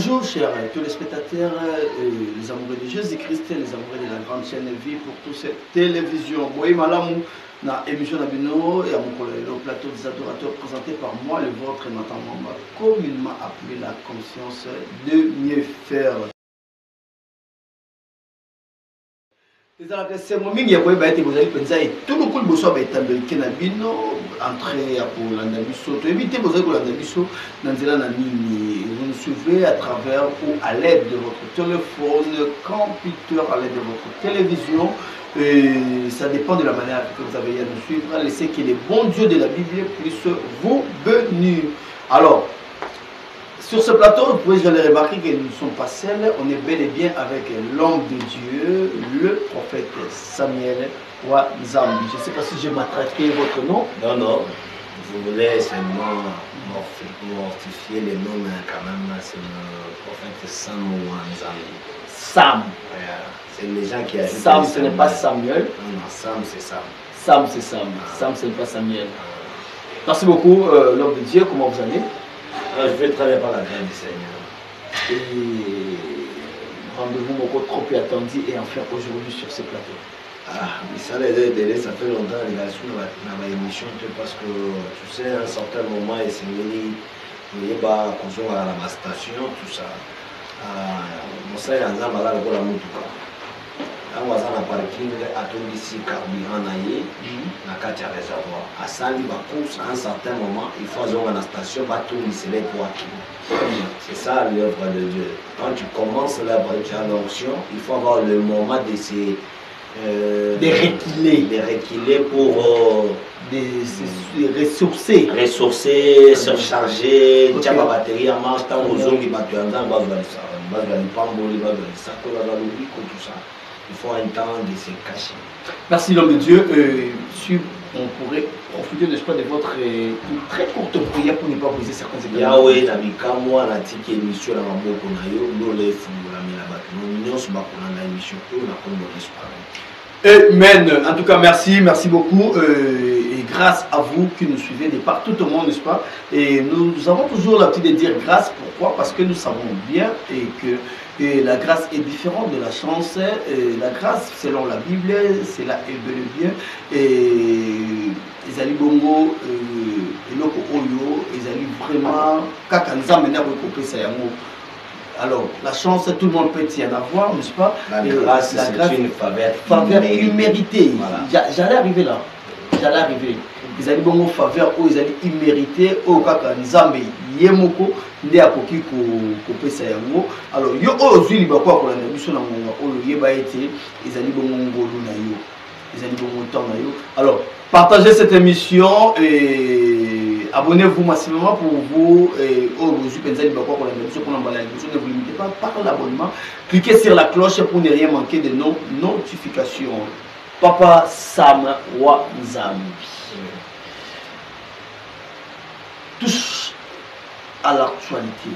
Bonjour chers téléspectateurs, les amoureux de Jésus-Christ, les amoureux de la grande chaîne Vie pour tous cette télévision. Boye Malamou, na émission Nabino et à mon collègue au plateau des adorateurs présenté par moi, le vôtre, notamment communément appelé la conscience de mieux faire. C'est moi qui ai été tout le coup de américain entrée pour l'Andabiso. Évitez vos l'Andabiso dans vous nous suivez à travers ou à l'aide de votre téléphone, computer, à l'aide de votre télévision. Et ça dépend de la manière que vous avez à nous suivre. Laissez que les bons dieux de la Bible puissent vous bénir. Alors, sur ce plateau, vous pouvez remarquer que nous ne sommes pas seuls, on est bel et bien avec l'homme de Dieu, le prophète Samuel Wazambi. Je ne sais pas si j'ai matraqué votre nom. Non, non, vous voulez seulement mortifier les noms, mais quand même, c'est le prophète Sam Wazambi. Sam. C'est les gens qui ajoutent. Sam, ce n'est pas Samuel. Non, non, Sam, c'est Sam. Sam, c'est Sam. Sam, ce n'est pas Samuel. Merci beaucoup, l'homme de Dieu. Comment vous allez? Je vais travailler par la grâce du Seigneur. Et rendez-vous beaucoup trop attendu et enfin aujourd'hui sur ce plateau. Ah, mais ça les délais, ça fait longtemps les gars dans ma émission parce que tu sais, à un certain moment, il s'est mis, il y a la station, tout ça. Mon frère est en train de la motuka. On va dans parking à tout ici carburant naïe na katia réservoir à sali ba course à un certain moment il faut aller à la station ba tout ici les pour qui c'est ça l'œuvre de Dieu. Quand tu commences l'œuvre tu as l'onction il faut avoir le moment de se de reculer pour ressourcer surcharger tu as la batterie en marche tant aux hommes qui battent en dans bas de pamboli bas de ça tout ça. Il faut un temps de se cacher. Merci l'homme de Dieu. Si on pourrait profiter, n'est-ce pas, de votre très courte prière pour ne pas poser certains éléments. Yahweh, Nabikamwa, Natiki, émission, la Maboko, Nayo, Lole, Fumula, Milabat, nous sommes dans l'émission, nous avons Amen. En tout cas, merci beaucoup. Et grâce à vous qui nous suivez de partout au monde, n'est-ce pas? Et nous avons toujours l'habitude de dire grâce. Pourquoi? Parce que nous savons bien et que la grâce est différente de la chance. Et la grâce, selon la Bible, c'est là et bel et bien. Et les Ali Bongo, et Loko Oyo, les Ali vraiment, Kakanza Mena Rekopé Sayamo. Alors, la chance, tout le monde peut y en avoir, n'est-ce pas? La grâce, c'est une faveur imméritée. Voilà. J'allais arriver là. Ils allaient bon faveur où ils allaient immériter au kaka nzambe yemoko nde akoki ko pesa yango. Alors yo ozwi libakwa ko landa biso na ngonga oyo yeba ete ils allaient bon ngolu na yo. Ils allaient bon temps na yo. Alors, partagez cette émission et abonnez-vous massivement pour vous et aujourd'hui pensez libakwa ko landa biso pour n'embala biso ne vous limitez pas par l'abonnement. Cliquez sur la cloche pour ne rien manquer de nos notifications. Papa Sam Wazambi. Touche à l'actualité.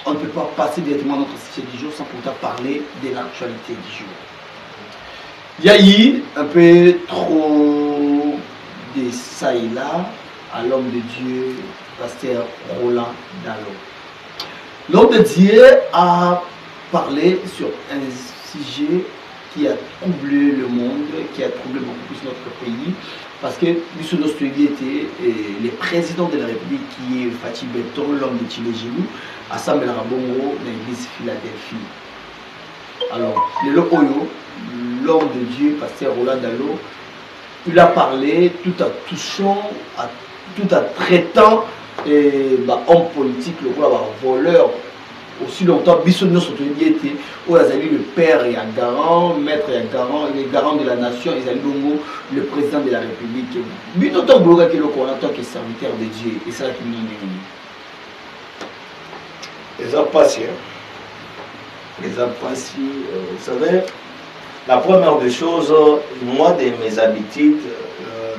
On ne peut pas passer directement à notre sujet du jour sans pourtant parler de l'actualité du jour. Il y a eu un peu trop de ça et là à l'homme de Dieu, pasteur Roland Dalo. L'homme de Dieu a parlé sur un sujet qui a troublé le monde, qui a troublé beaucoup plus notre pays, parce que Bissou Nostri était le président de la République qui est Fatih Beton, l'homme de Tchilé-Gilou, à Samuel Rabongo, dans l'église Philadelphie. Alors, le Lokoyo, l'homme de Dieu, pasteur Roland Dalo, il a parlé tout en touchant, tout en traitant homme politique, le voleur. Aussi longtemps, Bissou Nostri était où Azali le père et un garant, maître et un garant, les garants de la nation, Azali Bongo, le président de la République. Mais d'autant que le coordinateur qui est serviteur de Dieu, et ça qui nous dit. Les impatients. Les impatients, vous savez, la première des choses, moi, de mes habitudes,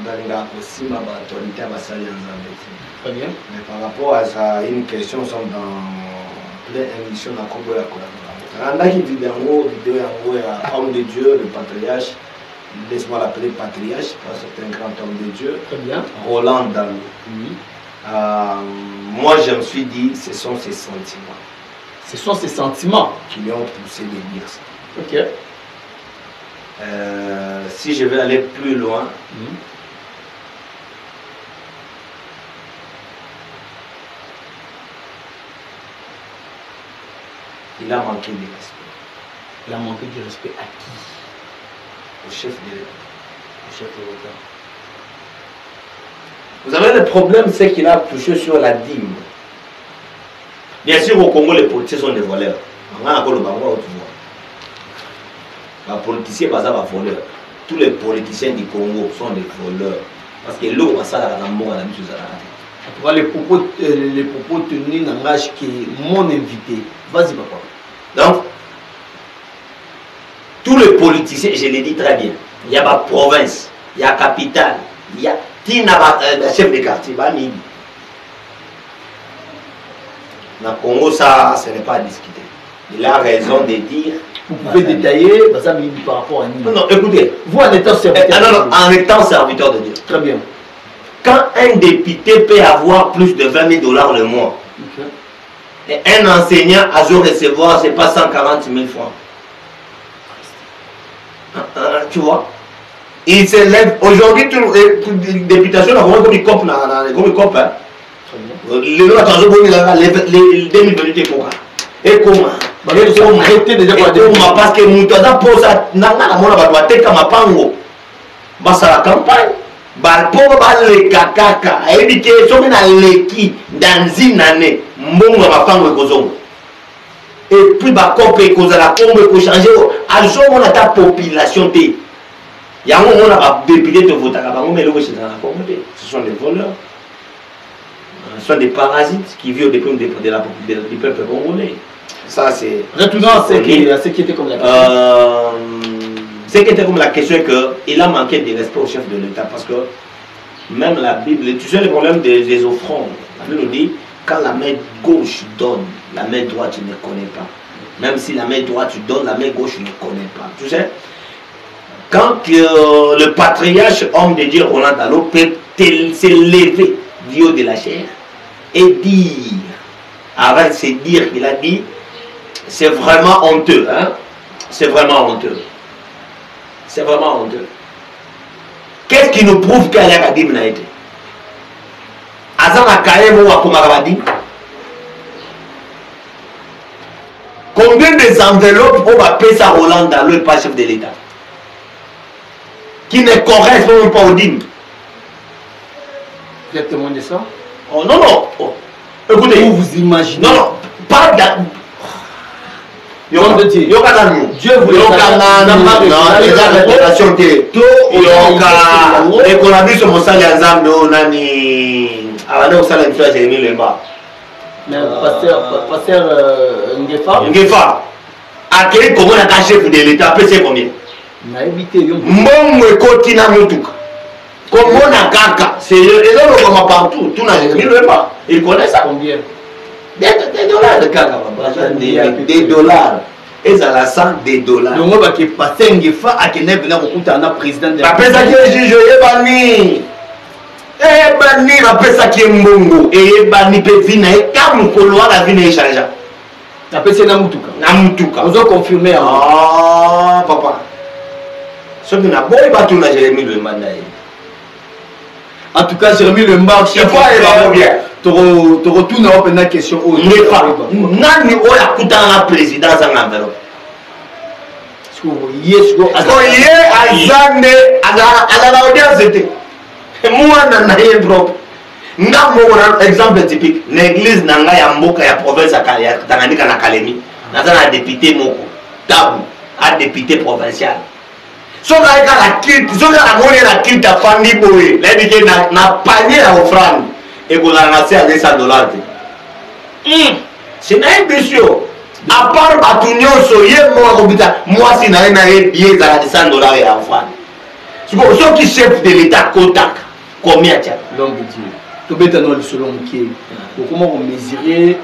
dans la aussi, ma autorité à Bassali en Très bien. Mais par rapport à ça, une question, nous sommes dans l'émission de la Congo et la collaboration. On a une vidéo homme de Dieu, le patriarche, laisse-moi l'appeler patriarche, parce que c'est un grand homme de Dieu. Très bien. Roland Dalo. Oui. Moi, je me suis dit, ce sont ses sentiments. Ce sont ces sentiments qui lui ont poussé de dire ça. Ok. Si je vais aller plus loin, il a manqué de respect. Il a manqué de respect à qui? Au chef de l'État. Au chef de l'État. Vous avez le problème, c'est qu'il a touché sur la dîme. Bien sûr, au Congo, les politiciens sont des voleurs. On a encore le Bango, tu vois. Les politiciens, pas ça, va voleur. Tous les politiciens du Congo sont des voleurs. Parce que l'eau, ça, la mort, la même chose. En tout cas, les propos tenus n'engagent que mon invité. Vas-y, papa. Donc, tous les politiciens, je l'ai dit très bien, il y a ma province, il y a la capitale, il y a le chef de quartier, Bani. Dans le Congo, ça, ce n'est pas à discuter. Il a raison de dire. Vous pouvez détailler par rapport à nous. Non, écoutez. Vous en étant serviteur. Non, en étant serviteur de Dieu. Très bien. Quand un député peut avoir plus de 20 000 $ le mois, et un enseignant a dû recevoir, c'est pas 140 000 francs. Tu vois? Il s'élève. Aujourd'hui, toute députation, on a comme il copie. Les lois les 2000 minutes et comment? Parce que Moutada pose à la campagne. Balpo bale kakaka ebike soki na leki dans une année mbongo mapango ekozongo et puis bakope ekozala kombo ekochanger azomona ta population te yango mona badéputé tovotaka bango mais eloko ezala na Congo te. Ce sont des voleurs, ce sont des parasites qui vivent au dépend du peuple congolais. Ça c'est retournant à ce qui était comme la question. Ce qui était comme la question est qu'il a manqué de respect au chef de l'État parce que même la Bible, tu sais le problème des offrandes. La Bible nous dit quand la main gauche donne, la main droite tu ne connais pas. Même si la main droite tu donnes, la main gauche tu ne connais pas. Tu sais, quand le patriarche homme de Dieu Roland Dallot peut s'élever du haut de la chair et dire, avec se dire qu'il a dit, c'est vraiment honteux, hein? C'est vraiment honteux. C'est vraiment honteux. Qu'est-ce qui nous prouve qu'il y a Kadim n'a été? Azana Kaemo ou Akomarabadi? Combien des enveloppes on va payer ça Roland dans le pas chef de l'État? Qui ne correspondent pas au dîme? Vous êtes témoin de ça? Oh non, non. Oh. Écoutez. Vous imaginez? Non, non. Pas de. Dieu voulait pasteur Ngefa a quel comment on a chef de l'État c'est combien? Mon kotina mutuka. Comment on a kaka? C'est le partout. Tout n'a jamais pas. Il connaît ça combien? Des dollars de caca, des dollars. Et ça la sent des dollars. Donc on va que passer un gefa à qui n'est pas un président de la République. Après ça qui est juge, Ebani. Ebani, après ça qui est mbongo. Et Ebani peut venir et comme Koloa la vie est chargée. Après c'est Namutuka. Namutuka. Vous avez confirmé. Ah, papa. Ce qui n'a pas eu tout n'a Jérémy le mandat. En tout cas, Jérémy le marche. C'est quoi il va bien? Tu retournes à la question. N'est pas. Nani o ya kutana président en enveloppe. Azande à la audience était. Moi na ye propre. Nga mo exemple typique. L'église nanga ya mboka ya province ya Tanganyika na Kalemi. Nazana député moko. Tabu a député provincial. Soka la quitte, soka la monnaie la quitte à Fandi Boé. Là dit na panier à offrande. Et vous en avez à 200 $. C'est un monsieur. À part Batunio, moi, si n'a rien billet à 200 $ et en France. C'est pour ceux qui chef de l'État Kotak. Combien tu as? Donc, tu peux être selon qui? Comment vous mesurez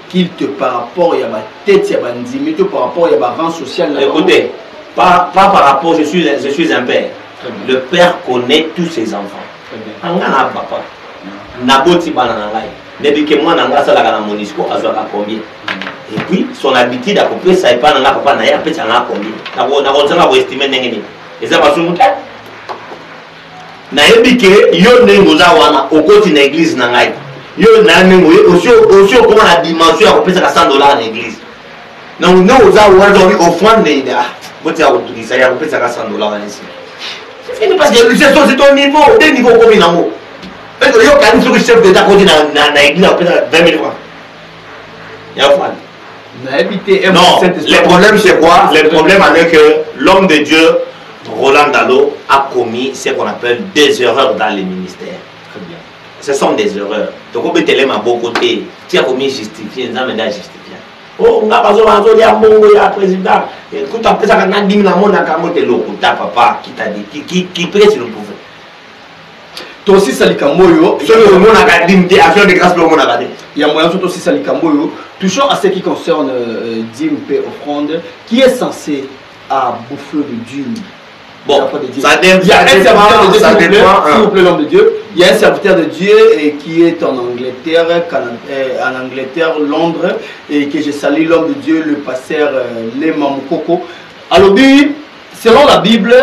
qu'il te par rapport à ma tête, à ma dignité, par rapport à ma rang social? Écoutez, pas par rapport, je suis un père. Le père connaît tous ses enfants. On a papa. Naboti banana ngai. Depuis que moi nanga sala kana Monisco azwaka combien? Et puis, son habitude à couper, ça n'est pas dans la papa, n'a pas ça combien. N'a pas estimé n'engagé. Et ça va se monter. N'a pas dit que yo n'engoza wana au côté de l'église n'engaye. Yo n'a aussi comment la dimension à couper ça $100 en église. Donc nous aux wana offrande de vous dire autorisé ça y a couper ça $100 en ici. C'est parce que c'est ton niveau, des niveaux combien en haut. Parce que yo quand sur le chef de ta côté na église à couper 20 000 francs. Il y a offrande. Non, le problème c'est quoi? Le problème est que l'homme de Dieu, Roland Dalo, a commis ce qu'on appelle des erreurs dans les ministères. Très bien. Ce sont des erreurs. Donc on peut te à bon côté. Tu as commis justifié, nous avons justifié. Oh, on a pas besoin de dire bon, il y a un président. Écoute, après ça, on a dit que on a camoté l'eau. Papa, qui t'a dit, qui prête le pouvoir. Toi aussi, ça likamboyo. Ce que le monde a dit, action de grâce, le monde a dit. Il y a moyen aussi ça likamboyo. Toujours à ce qui concerne dîme et offrande, qui est censé à bouffer le dîme. Bon, ça dépend. Il y a un serviteur de Dieu, s'il vous plaît, l'homme de Dieu. Il y a un serviteur de Dieu qui est en Angleterre, Londres, et que je salue l'homme de Dieu, le pasteur Lema Mukoko. Alors, selon la Bible,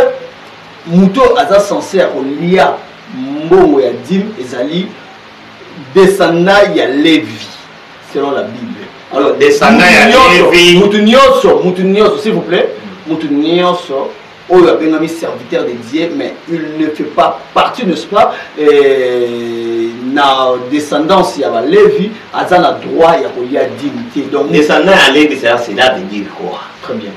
Mouto a censé à Olia Mbo et Dim Ezali descendant il y a Lévi, selon la Bible. Alors, descendant il y a Lévi. Moutounioso, s'il vous plaît. Moutounioso. Oh, il y a un serviteur de Dieu, mais il ne fait pas partie, n'est-ce pas, la descendance, il y a Lévi, à la droit, il y a dignité. Donc, descendant à Lévi, cela veut dire quoi? Très bien.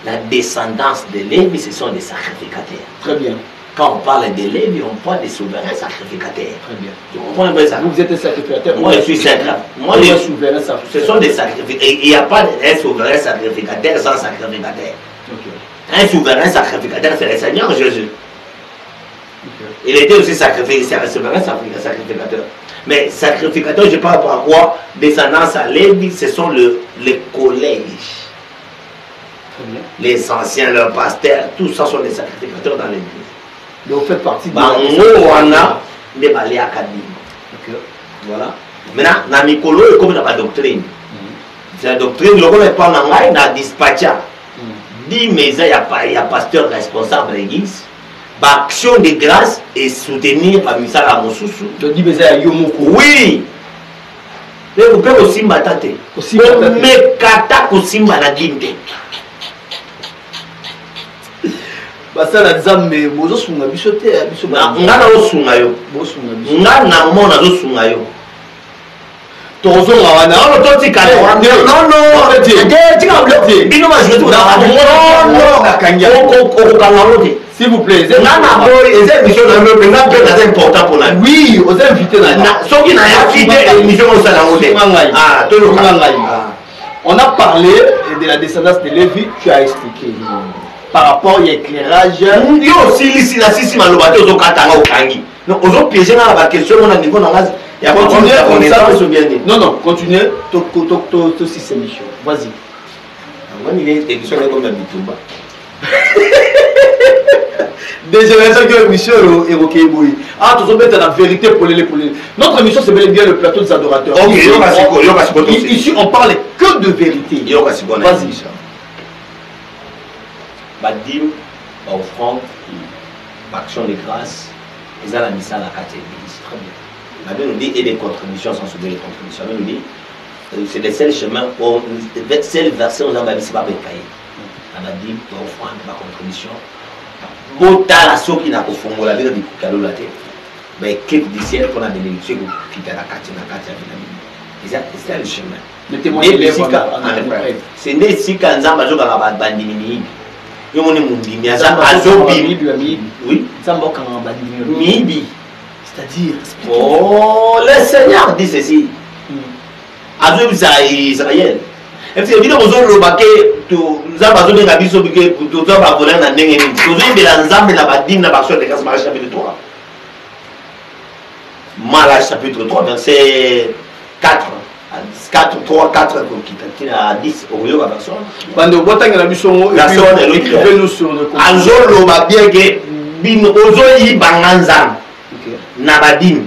La descendance de Lévi, ce sont des sacrificateurs. Très bien. Quand on parle de Lévi, on parle des souverains sacrificateurs. Très bien. Tu comprends un peu ça? Vous êtes un sacrificateur. Moi, je suis sacrificateur. Moi, je suis souverain sacrificateur. Ce sont des sacrificateurs. Il n'y a pas un souverain sacrificateur sans sacrificateur. Okay. Un souverain sacrificateur, c'est le Seigneur Jésus. Okay. Il était aussi sacrificateur, c'est un souverain sacrificateur. Mais sacrificateur, je parle par quoi? Descendance à Lévi, ce sont les collèges. Les anciens, leurs pasteurs, tout ça sont des sacrificateurs dans l'église. Donc vous faites partie de des balais académiques. Voilà. Maintenant, dans Mikolo, il y a comme la doctrine. C'est la doctrine, le rôle n'est pas dans la dispatcha. Dit, mais il y a pasteur responsable de l'église. Action de grâce et soutenir la misala Mosusu. Tu dis, mais il y a Yomoko. Oui. Mais vous pouvez aussi m'attendre. Mais kata aussi m'attendre. Basa la zambe bozo sunga bisote biso ba ngana osunga yo bosunga biso ngana mona zo sunga yo tozo wana ono toti kale non tika bloqué bino ma jouer non akanya ko kanalote s'il vous plaît ngana boy eze mission na me penga pe na important pour la oui aux invités na soki na ya fide émission au salon ah to lo on a parlé de la descendance de Lévi, tu as expliqué par rapport à l'éclairage. Yo aussi, ici, là, si malobate, aux katanga au kangi. Non, aux autres piégés dans la question, on a niveau dans la. Il y a continué comme ça, on se bien dit. Non, non, continuez, aussi ces missions. Vas-y. Moi, il est émission comme la bitumba. Déjà, c'est que l'émission est évoquée. Ah, tout ça, la vérité pour les. Notre émission, c'est bel et bien le plateau des adorateurs. Ok, ici, on parle que de vérité. Vas-y. Badim, offrande, action de grâce, ils ont la mission à la catégorie. Très bien. La Bible nous dit et des contributions sans soulever les contributions. La Bible nous dit c'est les seuls chemins, seuls versets où on a mis pas bécaillé. La Bible, offrande, ma contribution. Bota la so qui n'a pas fondé la Bible du cadeau la terre. Mais quelques du ciel qu'on a bénéficié qui t'a la catégorie. C'est le chemin. Le témoignage c'est né si quand on a joué dans la bandini. Yo moni mundimi azobi oui mibi c'est-à-dire oh le Seigneur dit ceci azobi za Israël et puis bino bozo lobake to nzamba zo benga biso bike to to ba voler na ndenge ni to zo mbela nzambe na badim na baction de grâce Malachie chapitre 3 Malachie chapitre 3 verset 4 4, 3, 4 qui a 10 au lieu de la version. Bando botanga na biso et puis écrivez-nous sur le compte. Azolo ba bien que bin ozo yi banganzam. Na badim,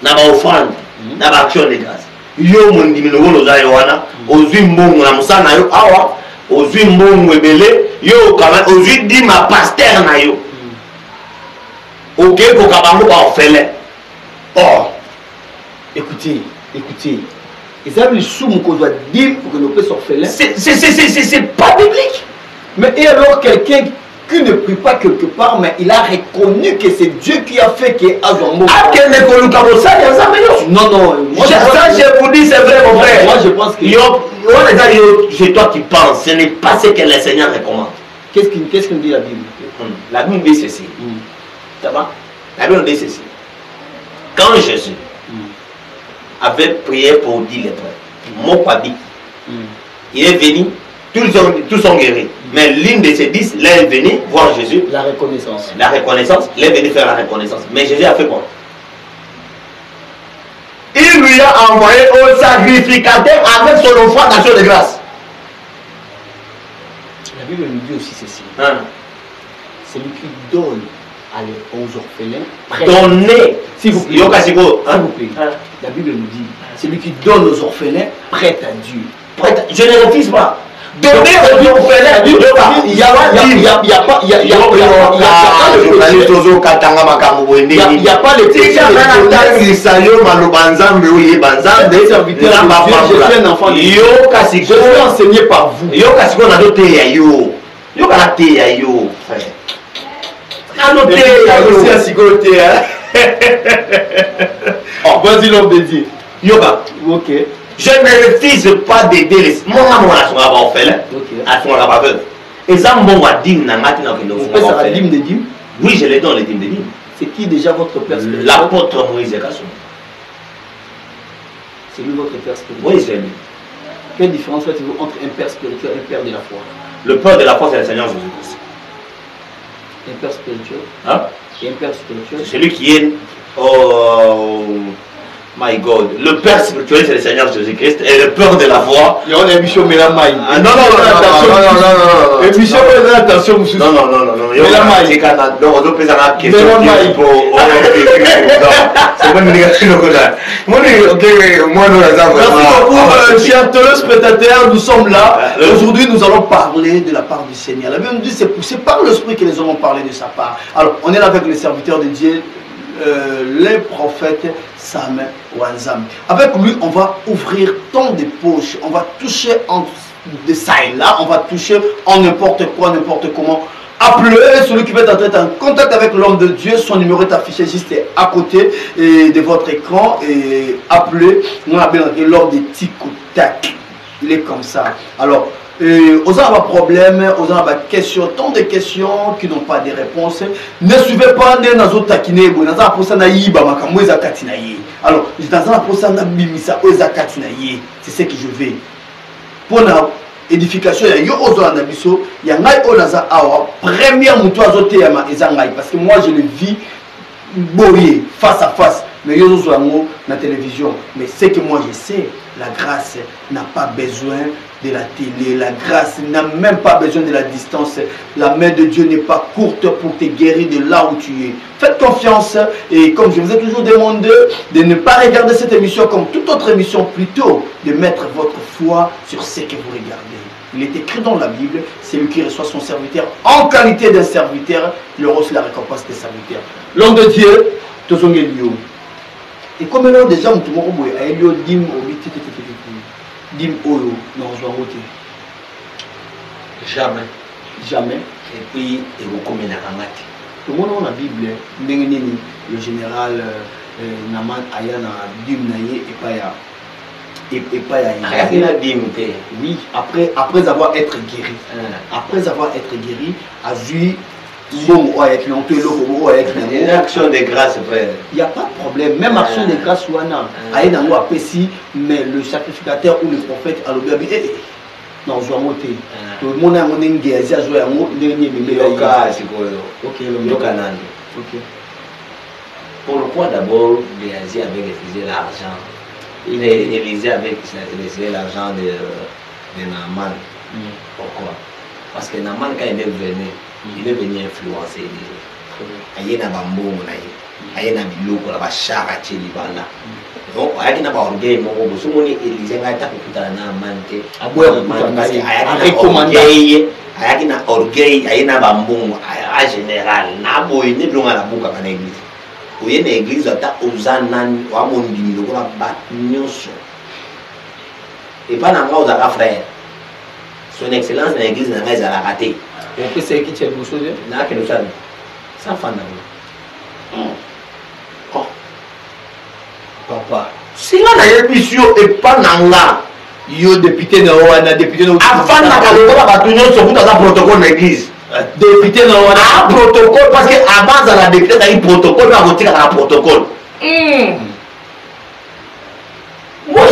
na ba offrande, na ba action de grâce. yo mondimi lokolo oza yo wana ozwi mbongo na mosala na yo awa ozwi mbongo ebele yo kama ozwi dima pasteur na yo okei koka bango baorphelin. Or, écoutez, ils avaient le soum qu'on doit dire pour que nos pères soient orphelins. C'est pas biblique. Mais et alors quelqu'un qui ne prie pas quelque part, mais il a reconnu que c'est Dieu qui a fait qu'il y ait Azombo. Ah, quel n'est pas le cas de ça, non, non. Moi, ça, je vous dis, c'est vrai, mon frère. Moi, je pense que... C'est toi qui penses, ce n'est pas ce que le Seigneur recommande. Qu'est-ce qu'il dit la Bible? La Bible dit ceci. Ça va? La Bible dit ceci. Quand Jésus avait prié pour 10 lépreux, mon papi, il est venu, tous sont guéris. Mais l'une de ces 10, là, est venue voir Jésus. La reconnaissance. La reconnaissance, il est venu faire la reconnaissance. Mais Jésus a fait quoi? Il lui a envoyé au sacrificateur avec son offrande d'action de grâce. La Bible nous dit aussi ceci. C'est lui qui donne aux orphelins. Donner. S'il vous plaît. S'il vous plaît. La Bible nous dit, c'est lui qui donne aux orphelins, prête à Dieu. Je ne refuse pas. Donner aux orphelins. Il n'y a pas je suis enseigné par vous. Vas-y l'homme de Dieu. Yoga. Ok. Je ne refuse pas d'aider les... Mon amour a son rapport orphelin. A son rapport veuve. Et ça, mon dîme n'a pas été vous faites ça la dîme de dîme? Oui, je les donne les dîmes de dîme. C'est qui déjà votre père spirituel? L'apôtre Moïse Kasson. C'est lui votre père spirituel? Oui, c'est lui. Quelle différence faites-vous entre un père spirituel et un père de la foi? Le père de la foi, c'est le Seigneur Jésus-Christ. Un père spirituel? Hein? Et un père spirituel? C'est celui qui est... Oh my God. Le père spirituel, c'est le Seigneur Jésus-Christ. Et le père de la foi... Il y a une émission Mélamai. Non, non, non. Émission attention, monsieur. Non. Mélamai. Non, on doit poser une question. C'est bon, beaucoup, chers téléspectateurs, nous sommes là. Aujourd'hui, nous allons parler de la part du Seigneur. La Bible nous dit c'est par l'Esprit que nous allons parler de sa part. Alors, on est là avec les serviteurs de Dieu, le prophète Sam Wanzam. Avec lui, on va ouvrir tant de poches, on va toucher de ça et là, on va toucher en n'importe quoi, n'importe comment. Appelez celui qui va être en contact avec l'homme de Dieu. Son numéro est affiché juste à côté de votre écran. Et appelez. On a bien l'homme de tic-tac. Il est comme ça. Alors, aux gens ont un problème, aux gens ont des questions, tant de questions qui n'ont pas de réponses. Ne suivez pas les nazo takiné, bo naza pour ça na yiba makambo ezakati na ye. Alors, dans pour ça na bimisa ezakati na ye. C'est ce que je vais. Pour la édification ya yo ozo na biso, ya ngai onaza awa, première muto azote ya ma ezangai parce que moi je le vis boyé face à face. Mais yo ozo yango na télévision. Mais ce que moi je sais, la grâce n'a pas besoin de la télé, la grâce n'a même pas besoin de la distance. La main de Dieu n'est pas courte pour te guérir de là où tu es. Faites confiance et comme je vous ai toujours demandé de ne pas regarder cette émission comme toute autre émission, plutôt de mettre votre foi sur ce que vous regardez. Il est écrit dans la Bible, c'est lui qui reçoit son serviteur en qualité d'un serviteur, il aura aussi la récompense des serviteurs. L'homme de Dieu, et comme là déjà, tout le monde a dit dim oyo na ozwangote jamais et puis ekokomela ngati tout le monde na Bible ndenge nini le général Naman aya na dim na ye et pas ya dim te oui après avoir été guéri a vu bon avec une action de grâce frère. Il n'y a pas de problème, même action de grâce wana aïe dans moi mais le sacrificateur ou le prophète a le bébé non je vais monter tout le monde a mon engagé à jouer à moi dernier bébé ok pourquoi d'abord Géasi avait refusé l'argent Élisée avait refusé l'argent de Naaman pourquoi parce que Naaman quand il est venu influencer Élisée. aye na bambongo na ye aye na biloko na bashara tie libanda donc ayaki na baorgueil moko bosomoni Élysée ngai ata kokutana na amani te ayaki na orgueil aye na bambongo a général na boye ne bilonga na bukaka na église oye na église ata oza nani wamondimi lokola bato nyonso epa na nga ozalaka frère son excellence na église na ngai ezalaka te opesaki tia liboso te nakende osala safanda papa singa nayebi yo epa na nga yo député na wana député na afandaka lokola bato nyonso kuta aza protocole na église député na wana protocole parce que avant azala député ezalaki protocole mpe akotikaka na protocole moi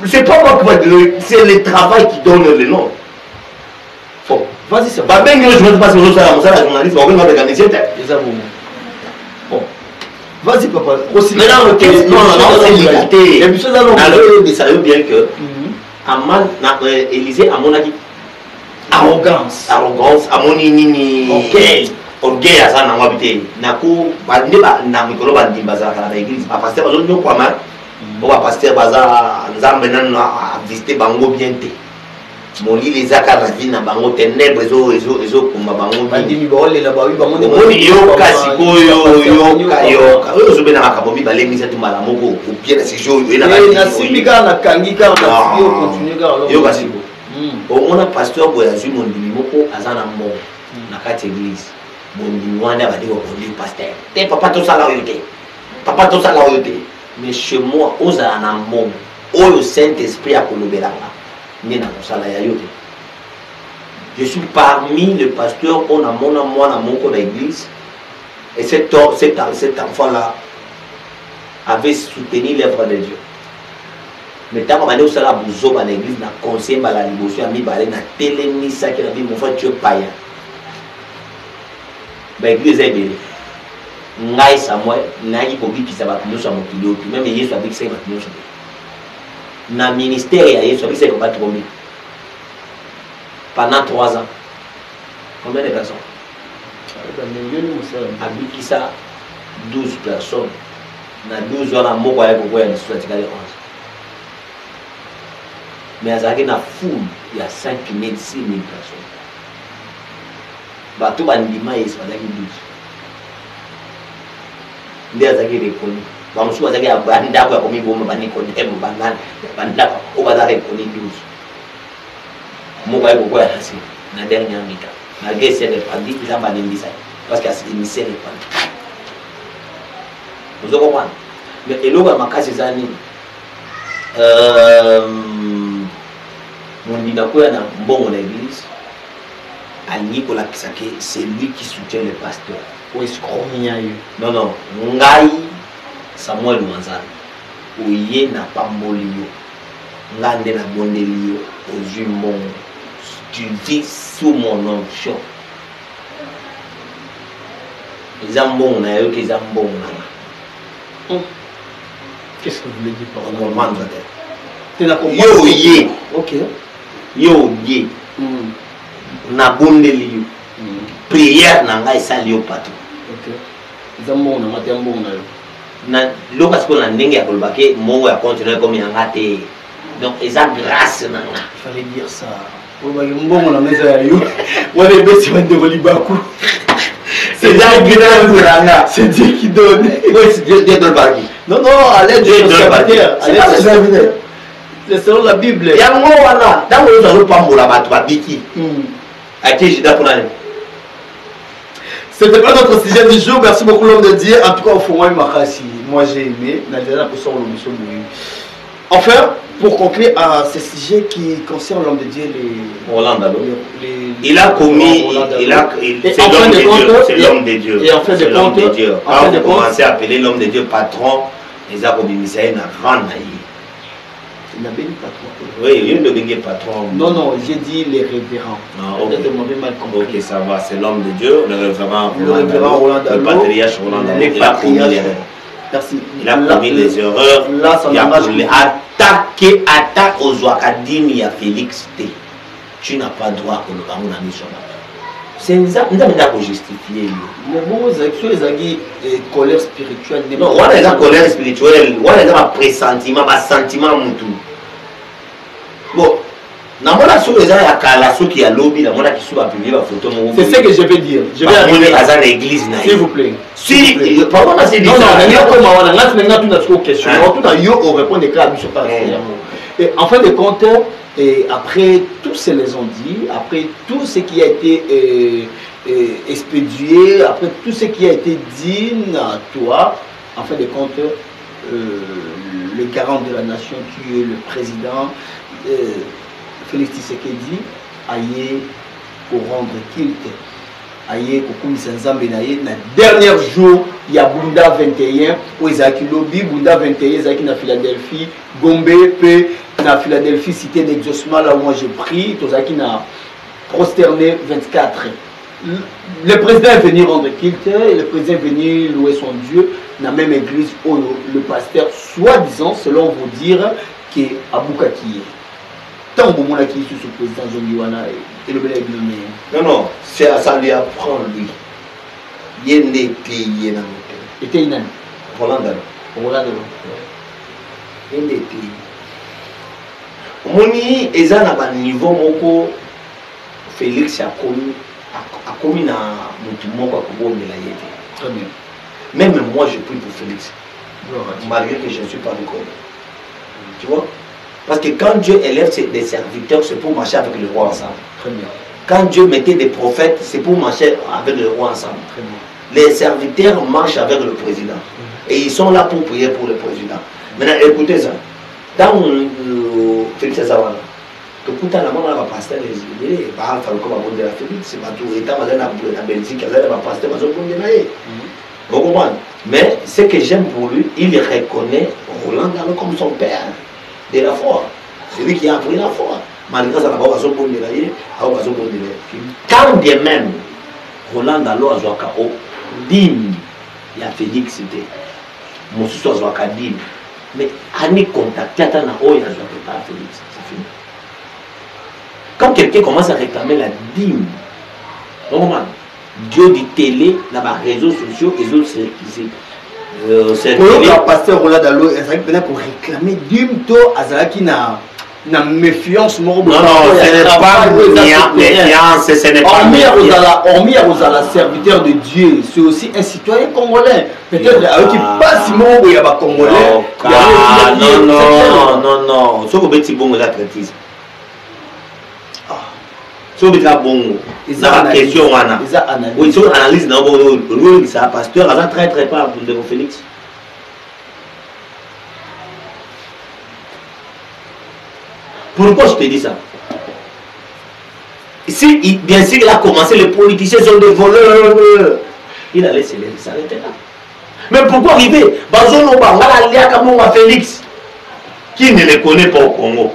c'est pas moi qui va dire c'est le travail qui donne le nom bon vas-y c'est babengi yo journaliste parce que ozosala mosala ya journaliste bakoki bamécanicien te eza bon vas-y papa maintenant c'est bien que Aman Élysée amonaki arrogance amoni nini orgueil aza nango abi te nako nde na mikolo bandimi bazalaka na église bapaster bazonyokwama o bapaster baza nzambe nano avisite bango bien te molili ezaka na vie na bango ténèbre ezokuma bango bandimi baolela bawi omoni yoka sikoyo yoka oyo ozobena makambo mibale misatu mbala moko opie na sije oyo nasimbi kaka nakangi kaka nacontinue kaka yoka siko omona pasteur boye azwi mondimi moko aza na mbongo na kati église mondimi wana badi kokonduire pasteur te papa tosala oyo te papa tosala oyo te mais chez moi ozala na mbongo oyo saint esprit akolobelanga nde na kosala ya yo te je suis parmi les pasteurs on a mona mwana moko na église et cet enfant là avait soutenu l'œuvre de Dieu mais ntango bande osala buzoba na église na conseil mbala liboso ya mibale na telemisaki na bi mon frère tu es païen baéglise eza ebele ngai Samuel nayaki kobikisa bato nyonso ya mokili oyo meme Yesu abikisaki bato nyonso na ministère ya Yesu abikisaki bato combien pendant 3 ans combien de personnes abikisa 12 personnes na 12 wana moko ayaki kokoya lisusu atikali 11 mais azalaki na foule ya 5 000 6 000 personnes bato bandima Yesu bazalaki 12 nde azalaki rekoni bamosusu bazalaki bandako ya komiboma banikodemo bandako oyo bazalaki rekoni 12 moko ayaki kokoya na se na dernière mita malgré ese repandi nzambe anembisa parce que asimise repandi ozo comprendre mais eloko ya makasi eza nini mondina koya na mbongo na église alingi kolakisa ke c'est lui qui soutient le pasteur non ngai Samuel Manzana oye na pamboli yo nga nde na bondeli yo ozwi mbongo tu vis sous mon onction eza mbongo na yo ke eza mbongo na nga qu'est-ce que vous voulez dire par là yo oye yo oye na bondeli yo prière na ngai esali yo pato eza mbongo na nga te mbongo na yo na loka sikoyo na ndenge ya koloba ke mbongo ya continue komi yanga te donc eza grâce na nga fallait dire ça olobaki mbongo na nga eza ya yo wana ebesi bandeko libaku c'est Dieu qui donne na nga c'est Dieu qui donne Dieu donne par qui non à l'aide du serviteur c'est selon la Bible yango wana ntango oyo azopambola bato babiki atie jida mpona nini. C'était pas notre sujet du jour. Merci beaucoup l'homme de Dieu. En tout cas, au fond, moi j'ai aimé. Enfin, pour conclure à ce sujet qui concerne l'homme de Dieu, il a commis, c'est l'homme de Dieu. Et en fin de compte, quand vous commencez à appeler l'homme de Dieu patron, les a commis na grande. Il n'a pas dit patron. Oui, il ne dit patron. Non, j'ai dit les révérends. Peut-être mal compris. Ok, ça va, c'est l'homme de Dieu, le révérend Roland Dallot, le patriarche Roland Dallot. Il a commis les erreurs. Merci. Il a commis les erreurs. Là, ça m'a attaque aux académies à Félix T. Tu n'as pas droit à le c'est ça pour justifier. Mais bon, les amis, colère spirituelle. Non, on a des colère spirituelle, on a des pressentiment, un sentiment tout. Bon, dans mon asso, les gens qui a lobby, dans mon asso qui a publié la photo. C'est ce que je vais dire. Je vais arriver à l'église. S'il vous plaît. Si, pardon, c'est dit. Non, on question. On répond des cas par et en fin de compte, et après tout ce les ont dit, après tout ce qui a été expédié, après tout ce qui a été dit à toi, en fin de compte, le garant de la nation qui est le président, Félix Tshisekedi, aïe pour rendre culte, aïe pour commissaire Nzambenaye, na dernier jour, il y a Bunda 21, où Isaac Lobby, Bunda 21, Isaac na Philadelphie, Gombe, P, na Philadelphie, cité d'exaucement, là où moi j'ai pris, Tozaki na prosterné 24. Le président est venu rendre culte, le président est venu louer son Dieu, dans la même église où le pasteur, soi-disant, selon vous dire, qui est Aboukaki. Tant que moi qui suis sous président Zongiwana et le bel non, non, ça lui apprend lui. Il y a des pays dans le était inane. Hollande. Hollande. Il y a des pays. Moni, ils ont un niveau moko. Félix a commis na mutumoko à Congo de la Yété. Très bien. Même moi, je prie pour Félix. Malgré que je ne suis pas du Congo. Tu vois? Parce que quand Dieu élève des serviteurs, c'est pour marcher avec le roi ensemble. Très bien. Quand Dieu mettait des prophètes, c'est pour marcher avec le roi ensemble. Très bien. Les serviteurs marchent avec le président. Et ils sont là pour prier pour le président. Maintenant, écoutez ça. Dans Félix Azawana, que tout le monde a pasteur les idées, par exemple, comme on dit la Félix, c'est pas tout. Et tant que la Belgique, elle a pasteur, vous comprenez? Mais ce que j'aime pour lui, il reconnaît Roland Garros comme son père de la foi. C'est lui qui a appris la foi. Malgré ça, il n'a pas besoin de l'air, quand bien même, Roland Garros a joué à Kao, Dim, il y a Félix, c'était. Mon soeur a joué à Dim. Mais Annie contacté à Tana, oh, il a joué à Félix. C'est fini. Quand quelqu'un commence à réclamer la dîme, Dieu dit télé, dans les réseaux sociaux, les autres c'est le pasteur Roland Dalo, pour réclamer dîme, Azaki na méfiance. Non, ce n'est pas méfiance, ce n'est pas méfiance. Hormis à serviteur de Dieu, c'est aussi un citoyen congolais. Peut-être avec qui passe Simon, il y a pas congolais. Non. Ce que tu bon la traitise. Ce que tu as bon, la question oui, sur analyse dans le ça pasteur, ça très très pas pour de Félix. Pourquoi je te dis ça? Si, bien sûr, il a commencé, les politiciens sont des voleurs, il a laissé s'arrêter là. Mais pourquoi arriver? Félix, qui ne le connaît pas au Congo?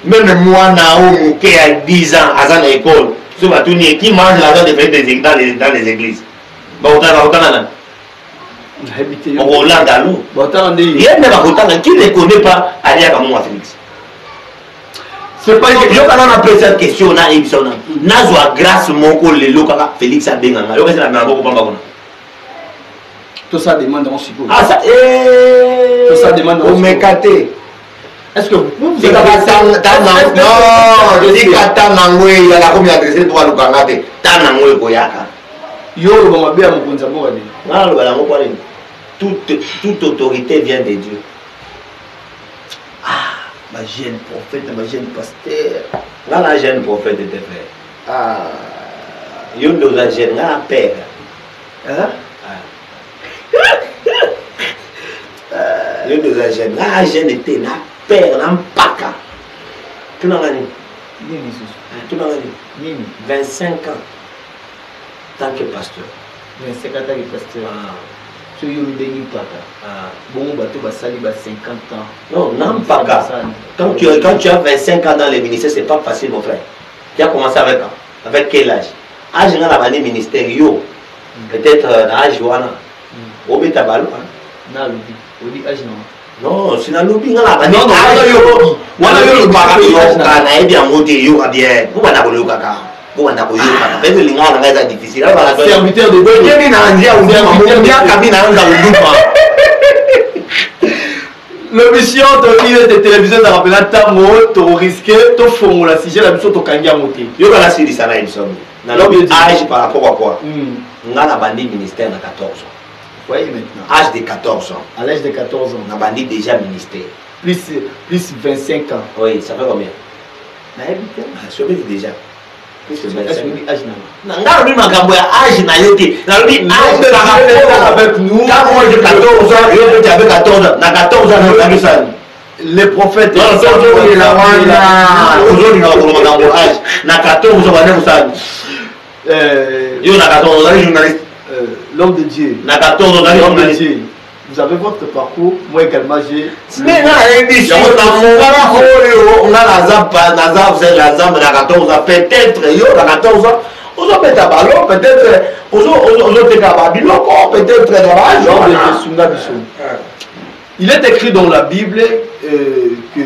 Même moi, Naoum, qui a 10 ans, à l'école, qui mange l'argent de Félix dans les églises. Roland Dalo. Qui ne connaît pas Aliaka Mouma Félix? C'est pas une cette question na Ibsona. Nazwa grâce mon le loka Félix a benga. Yo kesi na mabo ko pamba. Tout ça demande on suppose. Ah ça tout ça demande on mekaté. Est-ce que vous avez non, je dis kata nangwe ya la komi adresser toi lukangate. Ta nangwe ko yaka. Yo lo ba bia mokonza mo wani. Na lo ba la mo kwa ni. Toute autorité vient de Dieu. Ma jeune prophète, ma jeune pasteur. Là, la jeune prophète était fait. Ah. Il y a une jeune père. Hein? Il y a une jeune. La jeune était là, père, là, paka. Tu n'as rien. Tu n'as rien. 25 ans. Tant que pasteur. 25 ans tant que pasteur. Tu bon, bateau basali 50 ans. Non, non, pas quand tu as 25 ans dans les ministères, c'est pas facile, mon frère. Tu as commencé avec quel âge? Âge dans la ministère, peut-être âge wana. Au bétabalo. Non, âge non. Non, c'est dans le lobby. Non, non, bon on a koyo kaka peut-être linga na ngaza difficile alors serviteur de Dieu ni na ndia ou bien kabina na nda le mission de télévision de rappeler tamo to risquer to fongola si j'ai la mission to kangia monter yo kana siri sana émission na âge par rapport à quoi nga na bandi ministère na 14 ans. Voyez maintenant. Âge de 14 ans. À l'âge de 14 ans. On a bandit déjà ministère. Plus 25 ans. Oui, ça fait combien? Je sais déjà. Plus de 25 ans. Âge avec nous. Quand moi j'ai 14 ans, je avais 14 ans. Dans 14 ans, je avais ça. Les prophètes. Aujourd'hui, na 14 ans, journaliste. L'homme de Dieu. Na 14 ans, l'homme de Dieu. Vous avez votre parcours, moi également j'ai. Mais peut-être yo na 14 ans, on a peut-être ballon, peut-être il est écrit dans la Bible que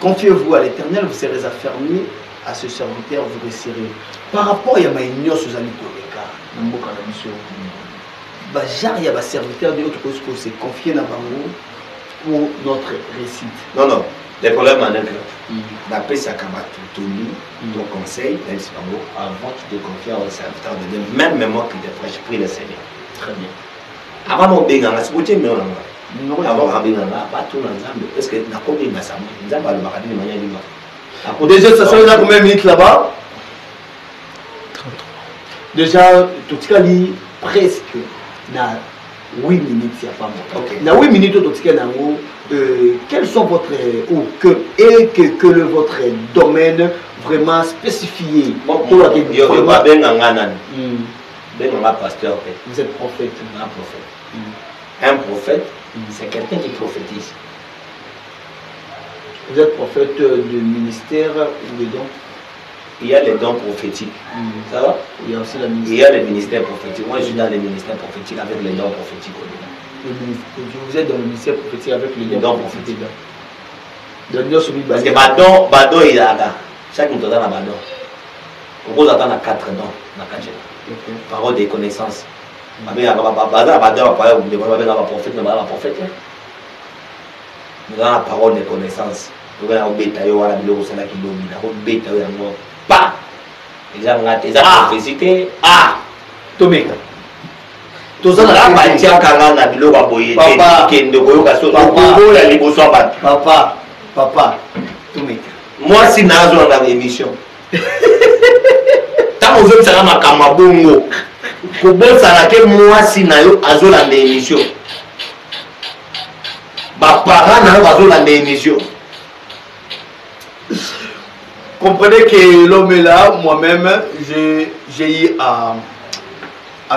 confiez-vous à l'Éternel, vous serez affermis, à ce serviteur vous réussirez. Par rapport à Yamaïnios aux amis de l'État, il y a des serviteurs de l'autre chose qu'on s'est confié dans pour notre réussite. Non, non. Les problèmes en un club. D'après ça, Tony, ton conseil, avant tu te confies au serviteur de Dieu, même moi qui te prêche, prie le Seigneur. Très bien. Avant mon bégan, c'est pour dire, mais avant mon bégan, pas tout l'ensemble. Est-ce que n'a pas bien ça? Nous avons le maradin de manière libre. Déjà, ça fait combien de minutes là-bas? 33. Déjà, tout ce cas, presque. Na 8 minutes, il n'y a pas moins. Okay. Na 8 minutes, quels sont votre votre domaine vraiment spécifié? Vous êtes prophète. Un prophète. Un prophète, c'est quelqu'un qui prophétise. Vous êtes prophète de ministère ou de dons? Il y a les dons prophétiques. Ça va? Il y a aussi la ministère. Il y a les ministères prophétiques. Moi, je suis dans les ministères prophétiques avec les dons prophétiques. Vous êtes dans le ministère prophétique avec les dons prophétiques. Parce que Badon, il y a chaque monde dans la Badon. On peut attendre à 4 dons. Parole des connaissances. Nous avons la parole des connaissances. Nous avons pas. Ils ont prophétie. Ah! Tomeka. Papa, Tomeka. Moi, si nazo dans l'émission. Tant que ça ma kamabongo. Kobosana ke moi si nayo azo dans l'émission. Ba parents nayo azo dans l'émission. Comprenez que l'homme est là, moi-même, j'ai eu à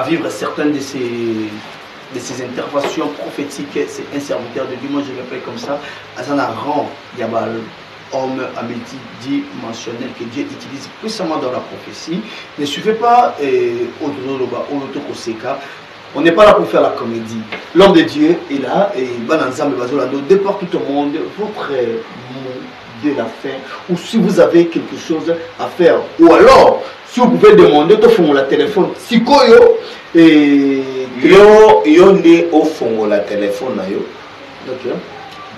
vivre certaines de ces interventions prophétiques. C'est un serviteur de Dieu, moi je l'appelle comme ça. Azana rang, il y a homme à multidimensionnel que Dieu utilise puissamment dans la prophétie. Ne suivez pas on n'est pas là pour faire la comédie. L'homme de Dieu est là et bon ensemble, de par tout le monde, votre de la fin, ou si vous avez quelque chose à faire, ou alors si vous pouvez demander au fond la téléphone si koyo et yo ne au fond la téléphone na yo d'accord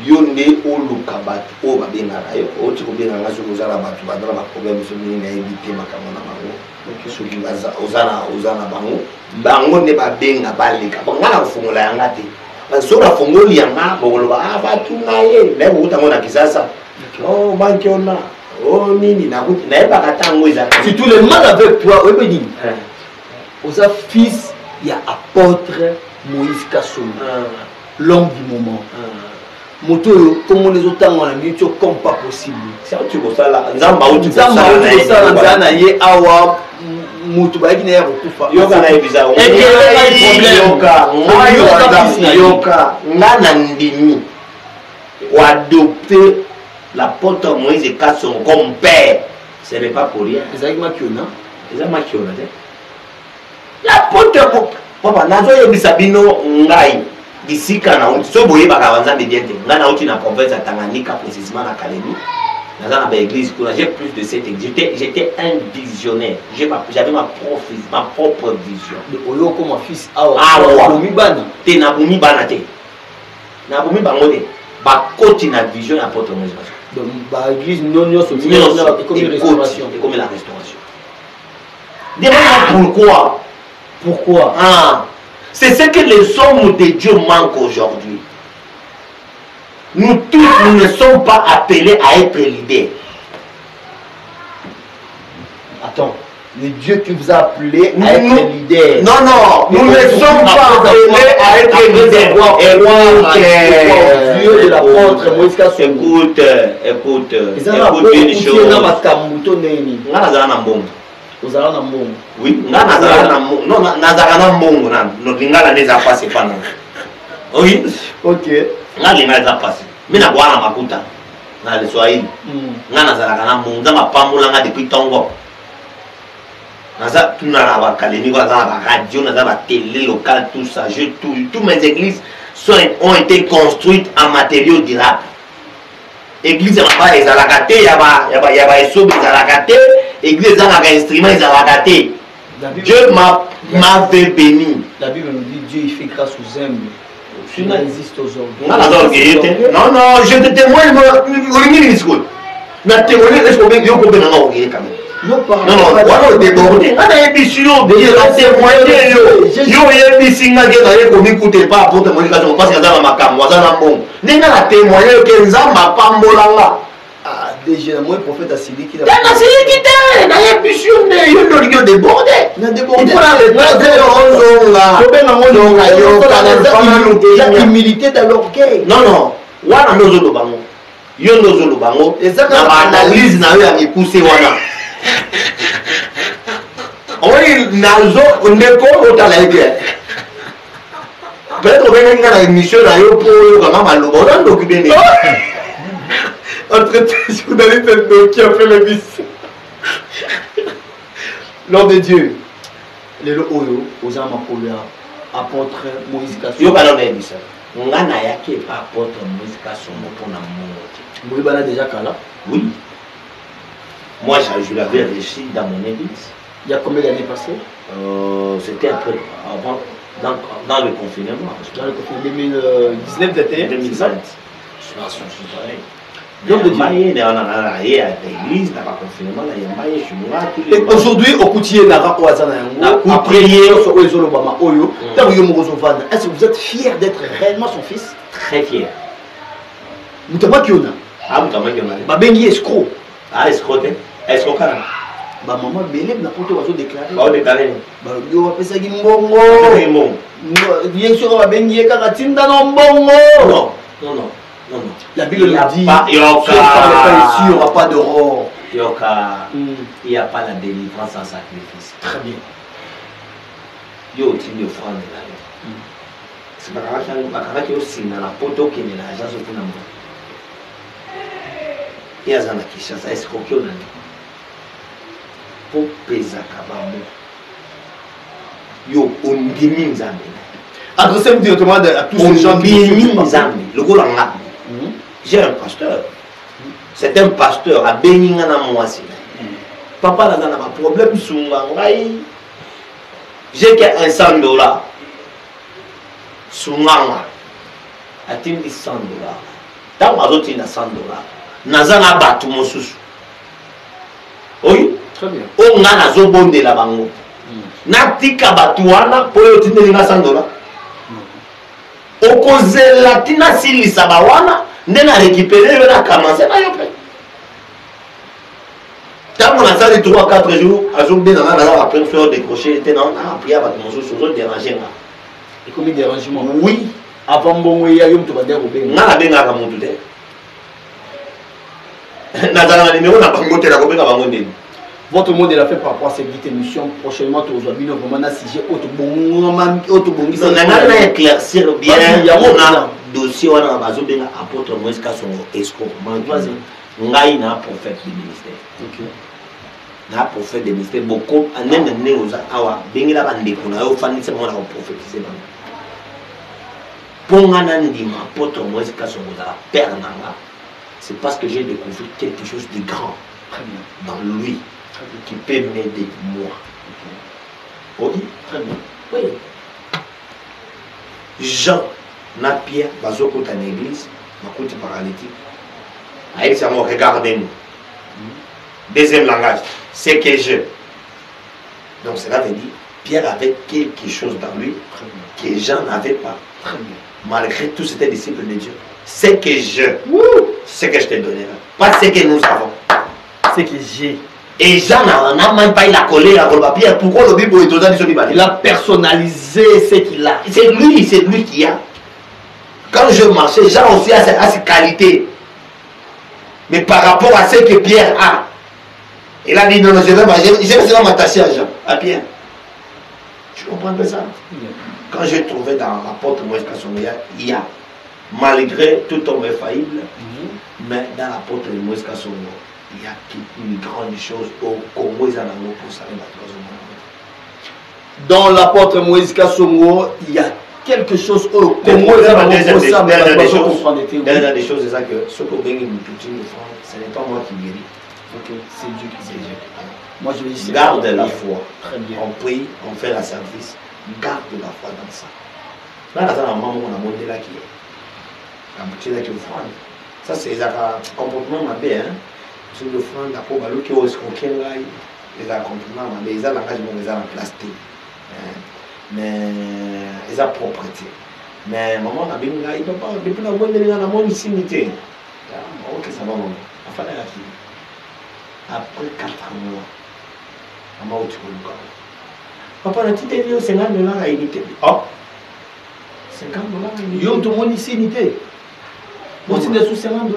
yo ne au lukabat o ba benga yo o tiko benga ngaso kozala batu badala ba problème so ni na éviter makamona bango donc so ki baza ozana bango ne ba benga balika bangala kufungola yanga te basura fungoli yanga bokoloba batu na ye le utango na kisasa. Oh, banquiona. Oh, nini, n'a pas qu'attendre. Si tout le mal avec toi, oui, mais dis. Aux fils, il y a apôtre Moïse Kassoum, l'homme du moment. Moto, comme les autres, on a mis comme pas possible. C'est un truc comme ça là. Nzamba ou tu ça là, y a awa moto ba qui n'est pas kufa. Yoka na bizarre. Et que yoka ngana ndimi ou adopter l'apôtre Moïse Kassoum comme père, ce n'est pas pour rien. C'est Makiona. C'est Makiona. L'apôtre papa nazo yebisabino ngai d'ici kana on so boye bakawanza de diente ngana uti na province ya Tanganyika précisément na Kalemi dans l'église, j'ai plus de cette église. J'étais un visionnaire. J'avais ma propre vision. Oyo comme mon fils. Naboumi bana te. Naboumi bangote. Ba côté na vision apôtre Moïse. Donc ba église non comme restauration. Et comme la restauration. Demande pourquoi. C'est ce que les hommes de Dieu manquent aujourd'hui. Nous tous, nous ne sommes pas appelés à être leaders. Attends, le Dieu qui vous a appelé à être leader. Non, nous ne sommes pas appelés à être leaders. Écoute une chose. Oui, oui, ok. Mais na bwana makuta na le Swahili ngana zala kana munza mapamula nga depuis tongo naza tuna ba kaleni ba za ba radio na ba télé local tout ça toutes mes églises ont été construites en matériaux durables. Église ba ezalaka te ya ba esobe ezalaka te, église ezalaka instrument ezalaka te. Dieu m'avait béni. La Bible nous dit Dieu il fait grâce aux humbles. Tu n'existes aujourd'hui. Non, je te témoigne. Na témoigner est-ce qu'on peut dire qu'on peut non quand même. Non, voilà débordé. On a émission de témoigner yo émission nga ke ko mikuté pas pour témoigner parce que dans ma cam, dans la bon. Ninga la témoigner que nzamba pambolanga. Déjà, moi, le prophète a cité qu'il a. Na émission de yo débordé. Na débordé. Il y a humilité dans l'orgueil. Non. Wana nozolo bango. Yo nozolo bango. Na analyse na yo ya mipuse wana. Oui, nazo ndeko otala ide. Peut-être que na émission na yo pour kama maloba on document. Entre journalistes qui a fait le vice. L'homme de Dieu. Les Oyo, aux âmes apôtre Moïse Kasson. Yo bana na bisa. Ngana yake pa apôtre Moïse Kasson pour na monte. Moïse bana déjà kala. Oui. Moi je l'avais réussi dans mon église. Il y a combien d'années passées? C'était après avant dans le confinement. Dans le confinement 2019 2020. Je pense que c'est pareil. Aujourd'hui, au Koutié, est-ce que vous êtes fier d'être réellement son fils? Très fier. Moutama Kiona. Babengi escroc. Escroc. Escroc. Maman Belém n'a pas déclaré. Déclaré. Yo apesa ki mbongo. Bien sûr babengi kakatinda no mbongo. Non. La Bible nous dit, il n'y aura pas d'aurore. Il n'y a pas la délivrance sans sacrifice. Très bien. Il y a aussi une offrande là. C'est pas grave, il y a aussi une poto qui est là. Il y a un qui chasse, est-ce qu'on a pour peser yo ondimi nzambe. Adressez-vous directement à tous ces gens qui le golanga. J'ai un pasteur. C'est un pasteur à Beningana Mwasi. Papa n'a pas de problème sur ngai. J'ai que 100 $. Sur nganga. Atindi 100 $. Tant azoti na 100 $. Nazana batu mosusu. Oui. Très bien. On a nazo bonde la bango. Natika batu wana po yo tindi na 100 $. Okozela tina silisa bawana ndena récupérer na commencer na yo pe. Tant on a ça les 3-4 jours, à jour bien après faire décrocher était non prière ba mozo sozo déranger nga. Et comme dérangement. Oui, avant bon ya yo to ba der obenga. Na benga ka mutu te. Na zala na numéro na bangote la kobenga bango ndeni. Votre monde est fait par rapport à cette émission. Prochainement, tu vas vraiment un sujet autobongi. On a éclaircir bien. Il y a un dossier où on a besoin d'un apôtre Moïse Kasson escroc. Ngai na prophète du ministère. Ok. Na prophète du ministère. Beaucoup en un aux awa. Bengi la bande qu'on a offert c'est moi la prophétiser. Pour un andima apôtre Moïse Kasson vous a père nanga. c'est parce que j'ai découvert quelque chose de grand dans lui qui peut m'aider, moi. Oui, Très bien. oui. Jean, na Pierre, bazoko dans l'église, ma côté paralytique. Aïe, c'est moi, regardez-nous. Deuxième langage, c'est que je. Donc cela veut dire, Pierre avait quelque chose dans lui que Jean n'avait pas. Très bien. Malgré tout, c'était disciple de Dieu. C'est que je. C'est que je te donnerai. Pas ce que nous avons. C'est que j'ai. Et Jean n'a même pas eu la colère à Pierre. Pourquoi le Bible est aux gens? Il a personnalisé ce qu'il a. C'est lui qui a. Quand je marchais, Jean aussi a ses qualités. Mais par rapport à ce que Pierre a, il a dit non, je vais m'attacher à Jean, à Pierre. Tu comprends un peu ça? Quand j'ai trouvé dans l'apôtre Moïse Kasongo, il y a, malgré tout homme infaillible, mais dans l'apôtre Moïse Kasongo, il y a une grande chose au Congo, ils en ont pour ça. Dans l'apôtre Moïse Kasongo, il y a quelque chose au Congo, des choses, c'est ça que ce que ce n'est pas moi qui guéris. Ok, c'est Dieu qui guérit. Moi je vais dire, garde la foi. Très bien. On prie, on fait la service. Garde la foi dans ça. Là, la maman, on a monté là qui est. La boutique là qui est offrande. Ça, c'est un comportement mauvais. C'est l'offrande, la pauvre, l'eau qui est au escroquer là. Les comportements mauvais. Ils ont l'engagement, ils ont la plastique. Mais ils ont propreté. Mais maman, on a bien là, il ne peut pas. Depuis la moindre, il y a la moindre simité. Ok, ça va, maman. Enfin, là, la fille. Après 4 mois, maman, où tu peux nous garder? Papa, on a dit que $50 à unité. Oh! $50 à unité. Yo, tout le monde ici, unité. Moi, c'est des sous $50. $50.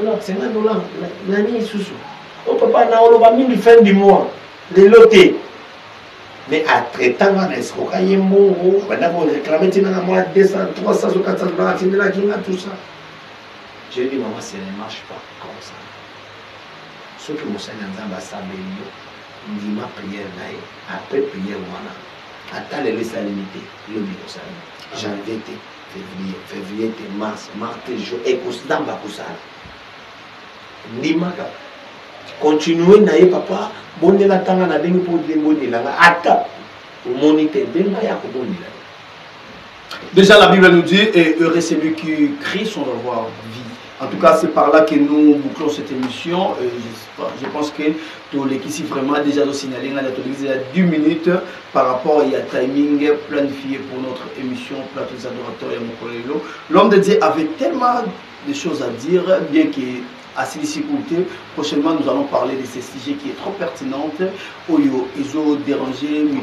L'année est sous. Oh, papa, on a mis le fin du mois. Les lotés. Mais à traitant, on a escroqué un mot. On a réclamé 200, 300, 400 $, tout ça. J'ai dit, maman, ça ne marche pas comme ça. Ce que mon Seigneur a sablé, il dit ma prière, après prière, voilà. Attends les salinité, le bureau janvier, février, mars, juin, et dans ma coussade. Nimaka. Continuez, naïe papa, bonne la tanga na dengue pour dire bonne la atta. Monité, bien là, bonne la. Déjà, la Bible nous dit, et heureux celui qui crie son revoir vie. En tout cas, c'est par là que nous bouclons cette émission. Je pense que tous les qui vraiment déjà nous signalé, on a 10 minutes par rapport à timing planifié pour notre émission Plateau des adorateurs et mon collègue. L'homme de Dieu avait tellement de choses à dire, bien qu'il à ces difficultés. Prochainement, nous allons parler de ce sujet qui est trop pertinent. Ils ont dérangé, de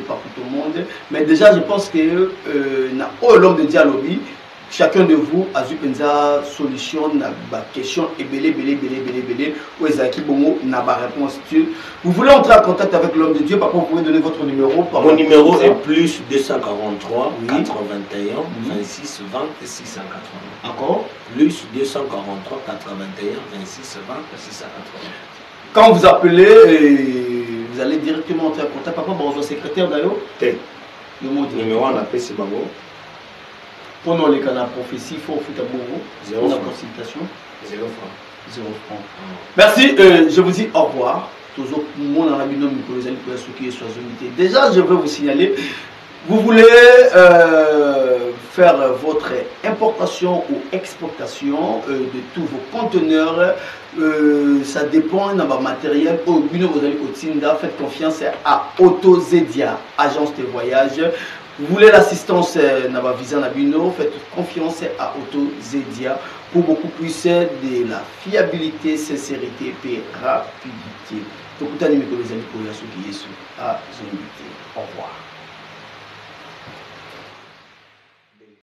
partout au monde. Mais déjà, je pense que l'homme de dialogue, chacun de vous a eu une solution, une question et belé, où n'a pas réponse. Vous voulez entrer en contact avec l'homme de Dieu, papa, vous pouvez donner votre numéro. Mon numéro est plus 243 81 26 20 680. Encore plus 243 81 26 20 680. Quand vous appelez, vous allez directement entrer en contact. Papa, bonjour, secrétaire d'ailleurs. Le numéro on appelle c'est Babo. Pendant les canaux prophétie, il faut faire la consultation. 0 francs. 0 francs. Merci, je vous dis au revoir. Toujours mon ami déjà, je veux vous signaler, vous voulez faire votre importation ou exportation de tous vos conteneurs, ça dépend de votre matériel. Au Bino, vous allez au Tinda, faites confiance à AutoZedia, agence de voyage. Vous voulez l'assistance dans votre visa Nabino, faites confiance à AutoZedia pour beaucoup plus de la fiabilité, sincérité et rapidité. Au revoir.